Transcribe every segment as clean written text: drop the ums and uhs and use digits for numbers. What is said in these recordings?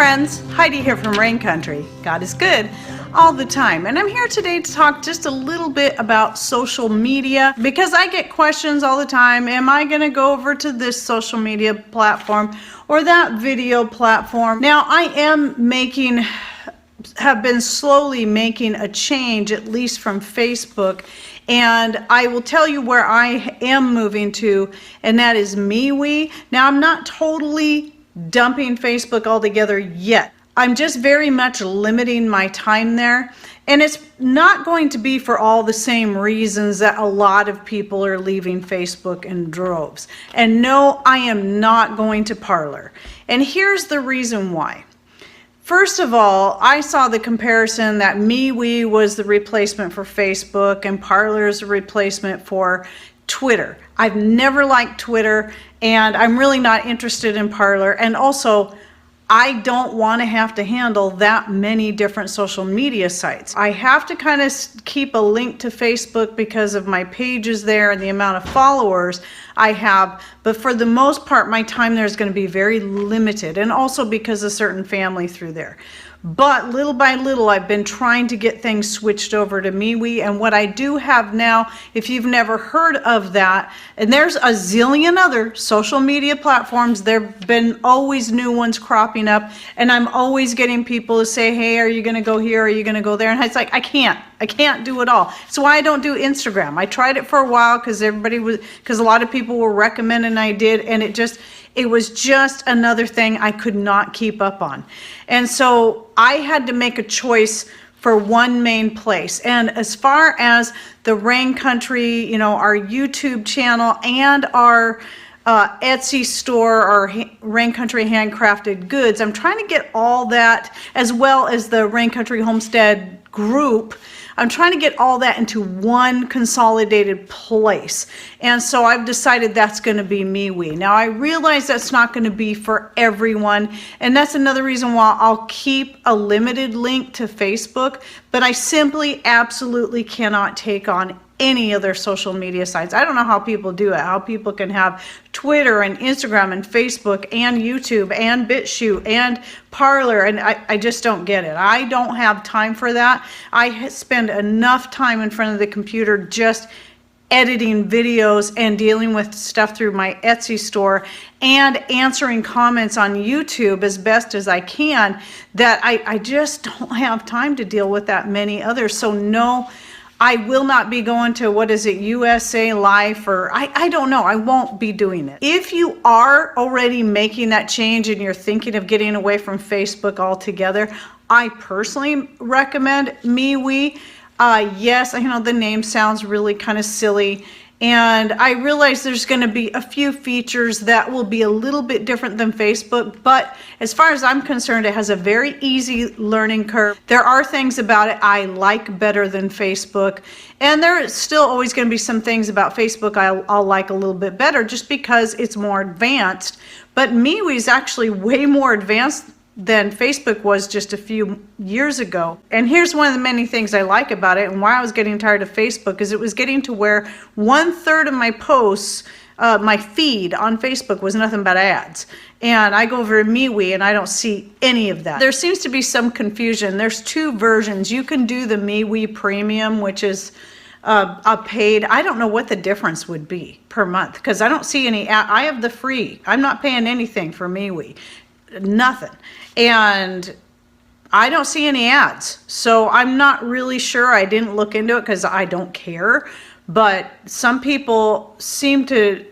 friends, Heidi here from Rain Country. God is good all the time, and I'm here today to talk just a little bit about social media because I get questions all the time. Am I going to go over to this social media platform or that video platform? Now I have been slowly making a change, at least from Facebook, and I will tell you where I am moving to, and that is MeWe. Now I'm not totally dumping Facebook altogether yet. I'm just very much limiting my time there, and it's not going to be for all the same reasons that a lot of people are leaving Facebook in droves. And no, I am not going to Parler. And here's the reason why. First of all, I saw the comparison that MeWe was the replacement for Facebook and Parler is a replacement for Twitter. I've never liked Twitter, and I'm really not interested in Parler, and also I don't want to have to handle that many different social media sites. I have to kind of keep a link to Facebook because of my pages there and the amount of followers I have, but for the most part my time there is going to be very limited, and also because of certain family through there. But little by little I've been trying to get things switched over to MeWe, and what I do have now, if you've never heard of that, and there's a zillion other social media platforms, there have been always new ones cropping up, and I'm always getting people to say, hey, are you going to go here, are you going to go there? And it's like, I can't do it all. That's why I don't do Instagram. I tried it for a while because a lot of people were recommending I did, and it was just another thing I could not keep up on. And so I had to make a choice for one main place. And as far as the Rain Country, our YouTube channel and our Etsy store, our Rain Country Handcrafted Goods, I'm trying to get all that, as well as the Rain Country Homestead group. I'm trying to get all that into one consolidated place. And so I've decided that's going to be MeWe. Now I realize that's not going to be for everyone, and that's another reason why I'll keep a limited link to Facebook, but I simply absolutely cannot take on any other social media sites. I don't know how people do it, how people can have Twitter and Instagram and Facebook and YouTube and BitChute and Parler, and I just don't get it. I don't have time for that. I spend enough time in front of the computer just editing videos and dealing with stuff through my Etsy store and answering comments on YouTube as best as I can, that I just don't have time to deal with that many others. So no, I will not be going to, USA Life, or I don't know. I won't be doing it. If you are already making that change and you're thinking of getting away from Facebook altogether, I personally recommend MeWe. Yes, the name sounds really kind of silly, and I realize there's going to be a few features that will be a little bit different than Facebook, but as far as I'm concerned, it has a very easy learning curve. There are things about it I like better than Facebook, and there's still always going to be some things about Facebook I'll like a little bit better just because it's more advanced, but MeWe is actually way more advanced than Facebook was just a few years ago. And here's one of the many things I like about it, and why I was getting tired of Facebook, is it was getting to where 1/3 of my posts, my feed on Facebook, was nothing but ads. And I go over to MeWe and I don't see any of that. There seems to be some confusion. There's two versions. You can do the MeWe Premium, which is a paid. I don't know what the difference would be per month because I don't see any I have the free. I'm not paying anything for MeWe. Nothing. And I don't see any ads, so I'm not really sure. I didn't look into it because I don't care, but some people seem to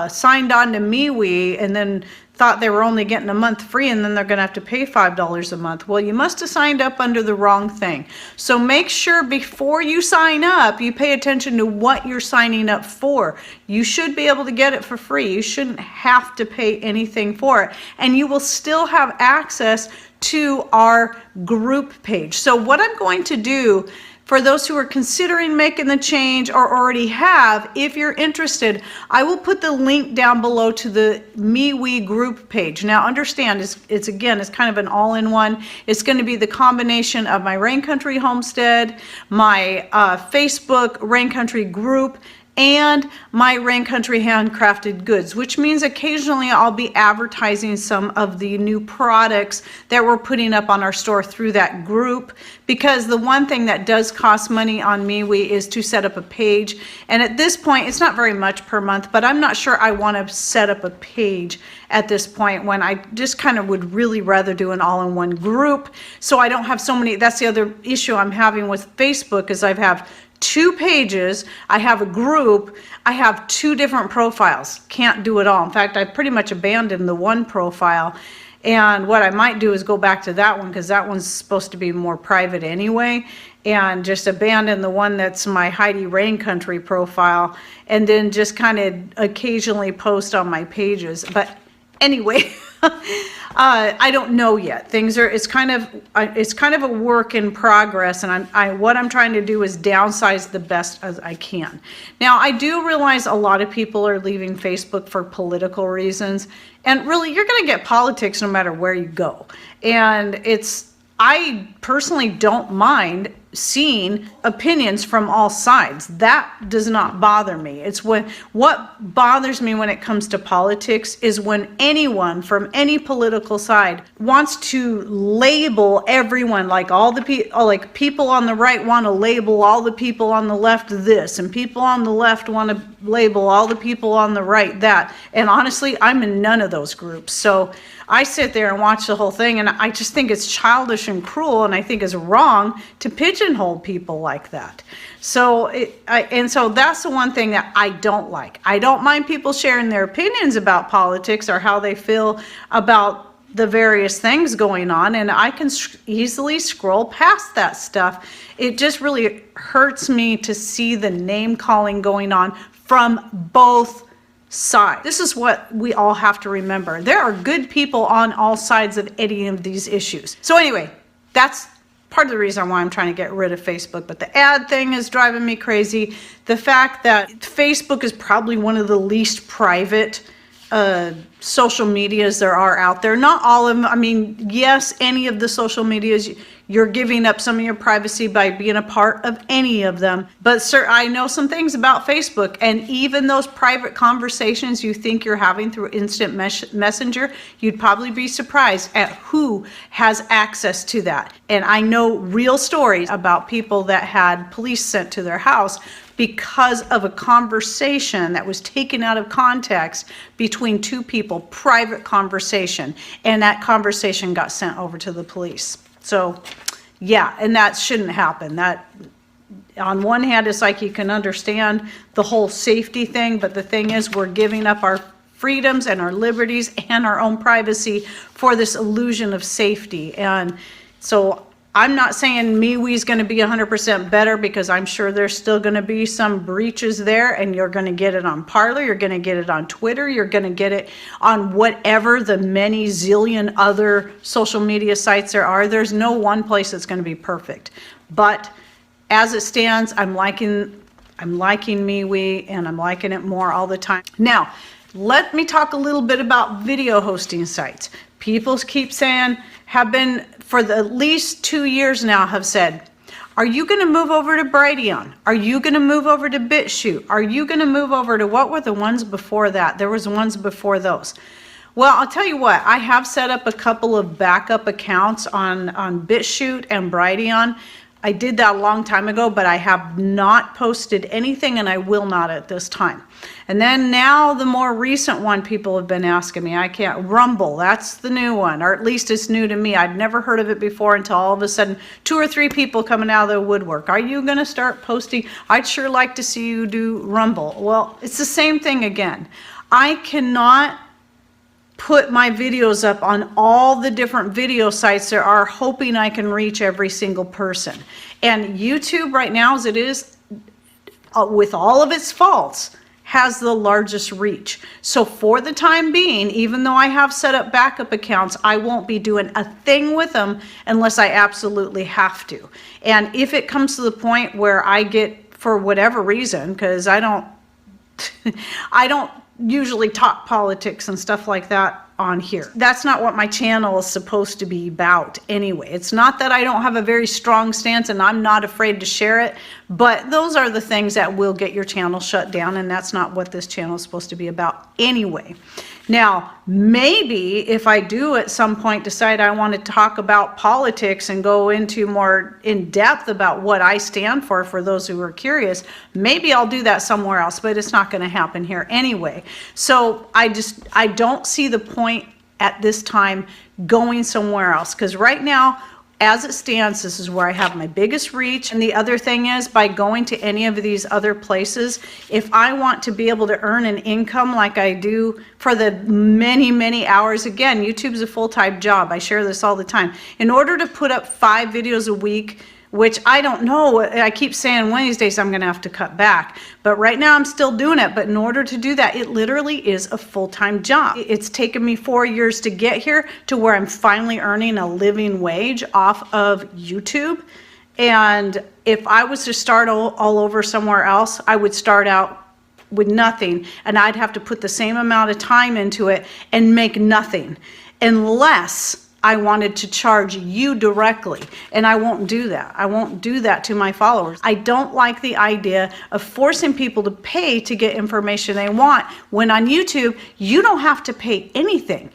signed on to MeWe and then thought they were only getting a month free, and then they're going to have to pay $5 a month. Well, you must have signed up under the wrong thing. So make sure before you sign up, you pay attention to what you're signing up for. You should be able to get it for free. You shouldn't have to pay anything for it. And you will still have access to our group page. So what I'm going to do, for those who are considering making the change or already have, if you're interested, I will put the link down below to the MeWe group page. Now understand, it's kind of an all-in-one. It's going to be the combination of my Rain Country Homestead, my Facebook Rain Country group, and my Rain Country Handcrafted Goods, which means occasionally I'll be advertising some of the new products that we're putting up on our store through that group, because the one thing that does cost money on MeWe is to set up a page. And at this point, it's not very much per month, but I'm not sure I want to set up a page at this point, when I just kind of would really rather do an all-in-one group, so I don't have so many. That's the other issue I'm having with Facebook, is I have 2 pages, I have a group, I have 2 different profiles. Can't do it all. In fact, I pretty much abandoned the one profile, and what I might do is go back to that one, because that one's supposed to be more private anyway, and just abandon the one that's my Heidi Rain Country profile, and then just kind of occasionally post on my pages. But anyway, I don't know yet. It's kind of a work in progress, and what I'm trying to do is downsize the best as I can. Now, I do realize a lot of people are leaving Facebook for political reasons, and really, you're going to get politics no matter where you go. And I personally don't mind seeing opinions from all sides. That does not bother me. It's what bothers me when it comes to politics is when anyone from any political side wants to label everyone, like all the people, like people on the right want to label all the people on the left this, and people on the left want to label all the people on the right that. And honestly, I'm in none of those groups. So I sit there and watch the whole thing, and I just think it's childish and cruel, and I think it's wrong to pigeonhole people like that. So, so that's the one thing that I don't like. I don't mind people sharing their opinions about politics or how they feel about the various things going on, and I can easily scroll past that stuff. It just really hurts me to see the name calling going on from both side. This is what we all have to remember. There are good people on all sides of any of these issues. So anyway, that's part of the reason why I'm trying to get rid of Facebook. But the ad thing is driving me crazy. The fact that Facebook is probably one of the least private social medias there are out there. Not all of them. I mean, yes, any of the social medias, you're giving up some of your privacy by being a part of any of them. But sir, I know some things about Facebook, and even those private conversations you think you're having through instant messenger, you'd probably be surprised at who has access to that. And I know real stories about people that had police sent to their house because of a conversation that was taken out of context between 2 people, private conversation, and that conversation got sent over to the police. So yeah, and that shouldn't happen. That, on one hand, it's like you can understand the whole safety thing, but the thing is, we're giving up our freedoms and our liberties and our own privacy for this illusion of safety. And so I'm not saying MeWe is going to be 100% better, because I'm sure there's still going to be some breaches there, and you're going to get it on Parler, you're going to get it on Twitter, you're going to get it on whatever the many zillion other social media sites there are. There's no one place that's going to be perfect. But as it stands, I'm liking MeWe, and I'm liking it more all the time. Now, let me talk a little bit about video hosting sites. People keep saying, have been for at least 2 years now, have said, are you going to move over to Brighteon? Are you going to move over to BitChute? Are you going to move over to, what were the ones before that? There was ones before those. Well, I'll tell you what, I have set up a couple of backup accounts on BitChute and Brighteon. I did that a long time ago, but I have not posted anything, and I will not at this time. And then now the more recent one people have been asking me, Rumble, that's the new one, or at least it's new to me. I'd never heard of it before until all of a sudden 2 or 3 people coming out of the woodwork. Are you going to start posting? I'd sure like to see you do Rumble. Well, it's the same thing again. I cannot put my videos up on all the different video sites there are, hoping I can reach every single person. And YouTube right now, as it is, with all of its faults, has the largest reach. So for the time being, even though I have set up backup accounts, I won't be doing a thing with them unless I absolutely have to. And if it comes to the point where I get, for whatever reason, because I don't usually talk politics and stuff like that on here. That's not what my channel is supposed to be about anyway. It's not that I don't have a very strong stance and I'm not afraid to share it, but those are the things that will get your channel shut down, and that's not what this channel is supposed to be about anyway. Now, maybe if I do at some point decide I want to talk about politics and go into more in depth about what I stand for those who are curious, maybe I'll do that somewhere else, but it's not going to happen here anyway. So I don't see the point at this time going somewhere else, because right now, as it stands, this is where I have my biggest reach. And the other thing is, by going to any of these other places, if I want to be able to earn an income like I do for the many, many hours, again, YouTube's a full-time job. I share this all the time. In order to put up 5 videos a week, which I don't know, I keep saying one of these days I'm gonna have to cut back, but right now I'm still doing it. But in order to do that, it literally is a full-time job. It's taken me 4 years to get here to where I'm finally earning a living wage off of YouTube. And if I was to start all over somewhere else, I would start out with nothing, and I'd have to put the same amount of time into it and make nothing, unless I wanted to charge you directly, and I won't do that. I won't do that to my followers. I don't like the idea of forcing people to pay to get information they want, when on YouTube, you don't have to pay anything.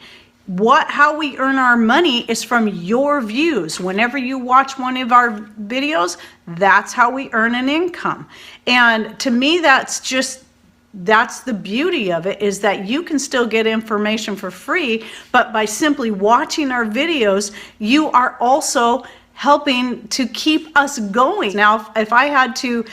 How we earn our money is from your views. Whenever you watch one of our videos, that's how we earn an income. And to me, that's the beauty of it, is that you can still get information for free, but by simply watching our videos, you are also helping to keep us going. Now, if I had to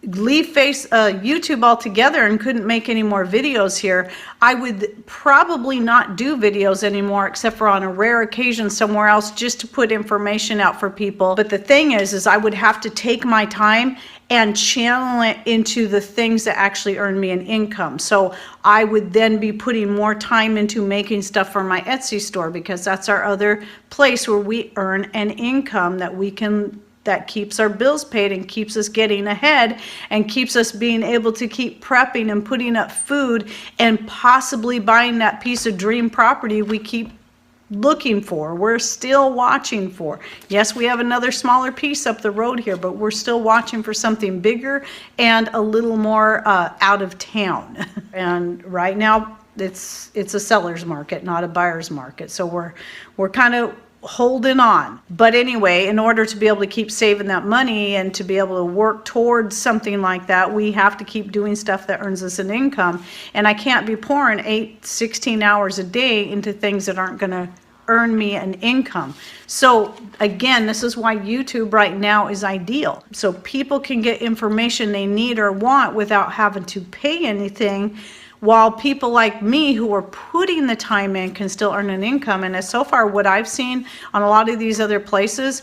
leave YouTube altogether and couldn't make any more videos here, I would probably not do videos anymore, except for on a rare occasion somewhere else, just to put information out for people. But the thing is I would have to take my time and channel it into the things that actually earn me an income. So I would then be putting more time into making stuff for my Etsy store, because that's our other place where we earn an income that keeps our bills paid and keeps us getting ahead and keeps us being able to keep prepping and putting up food and possibly buying that piece of dream property we keep looking for. We're still watching for. Yes, we have another smaller piece up the road here, but we're still watching for something bigger and a little more out of town. And right now it's a seller's market, not a buyer's market. So we're kind of holding on. But anyway, in order to be able to keep saving that money and to be able to work towards something like that, we have to keep doing stuff that earns us an income. And I can't be pouring 16 hours a day into things that aren't going to earn me an income. So again, this is why YouTube right now is ideal. So people can get information they need or want without having to pay anything, while people like me who are putting the time in can still earn an income. And so far what I've seen on a lot of these other places,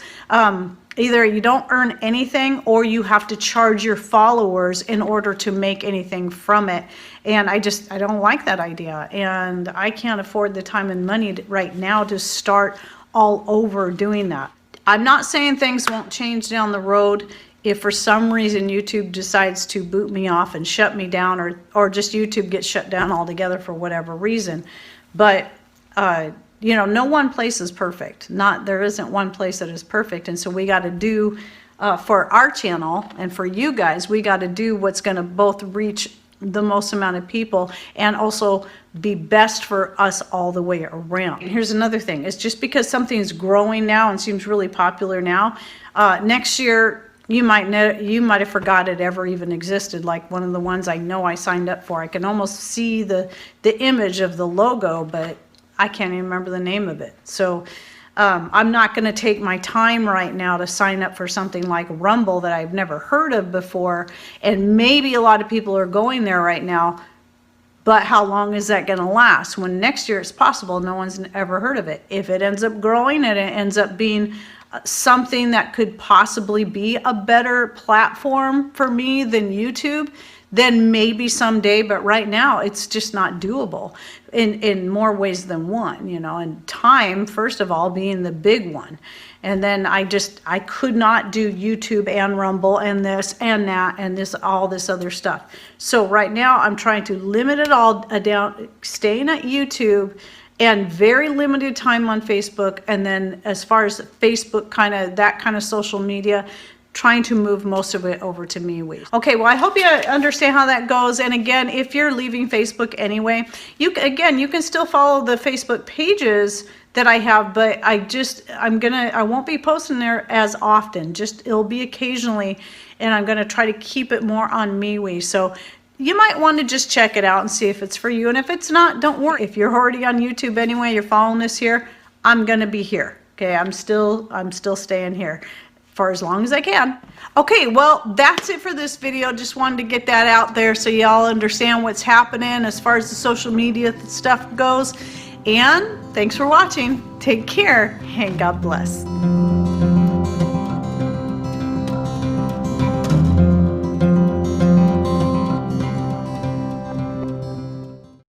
either you don't earn anything or you have to charge your followers in order to make anything from it. And I don't like that idea. And I can't afford the time and money right now to start all over doing that. I'm not saying things won't change down the road. If for some reason YouTube decides to boot me off and shut me down, or just YouTube gets shut down altogether for whatever reason. But no one place is perfect. There isn't one place that is perfect. And so we got to do, for our channel and for you guys, we got to do what's going to both reach the most amount of people and also be best for us all the way around. And here's another thing, is just because something's growing now and seems really popular now, next year, you might have forgot it ever even existed. Like one of the ones I know I signed up for, I can almost see the image of the logo, but I can't even remember the name of it. So I'm not going to take my time right now to sign up for something like Rumble that I've never heard of before, and maybe a lot of people are going there right now, but how long is that going to last? When next year it's possible no one's ever heard of it. If it ends up growing and it ends up being something that could possibly be a better platform for me than YouTube, then maybe someday, but right now it's just not doable in more ways than one, and time, first of all, being the big one. And then I could not do YouTube and Rumble and this and that and all this other stuff. So right now I'm trying to limit it all down, staying at YouTube and very limited time on Facebook. And then as far as Facebook, that kind of social media, trying to move most of it over to MeWe. Okay, well, I hope you understand how that goes. And again, if you're leaving Facebook anyway, you can still follow the Facebook pages that I have, but I won't be posting there as often. It'll be occasionally, and I'm gonna try to keep it more on MeWe. So you might want to just check it out and see if it's for you. And if it's not, don't worry. If you're already on YouTube anyway, you're following us here, I'm gonna be here. Okay, I'm still staying here for as long as I can. Okay, well, that's it for this video. Just wanted to get that out there so y'all understand what's happening as far as the social media stuff goes. And thanks for watching. Take care and God bless.